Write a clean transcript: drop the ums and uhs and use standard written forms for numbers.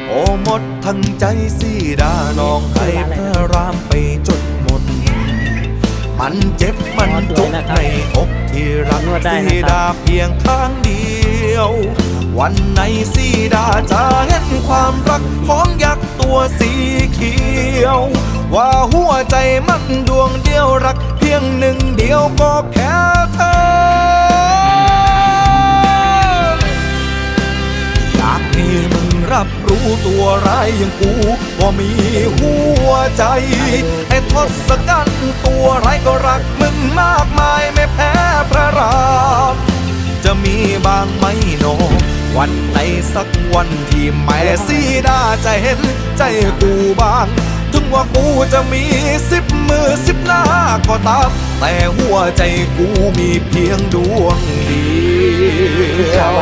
โอ้หมดทั้งใจสีดาน้องให้พระรามไปจดหมดมันเจ็บมันจุกในอกที่รักสีดาเพียงข้างเดียววันไหนสีดาจะเห็นความรักของยักษ์ตัวสีเขียวว่าหัวใจมันดวงเดียวรักเพียงหนึ่งเดียวก็แค่เธออยากให้มึงรับรู้ตัวร้ายอย่างกูว่ามีหัวใจไอ้ทศกัณฐ์ตัวร้ายก็รักมึงมากมายไม่แพ้พระรามจะมีบางไหมโนวันไหนสักวันที่แม่สีดาจะเห็นใจกูบ้างถึงว่ากูจะมี10 มือ10 หน้าก็ตามแต่หัวใจกูมีเพียงดวงเดียว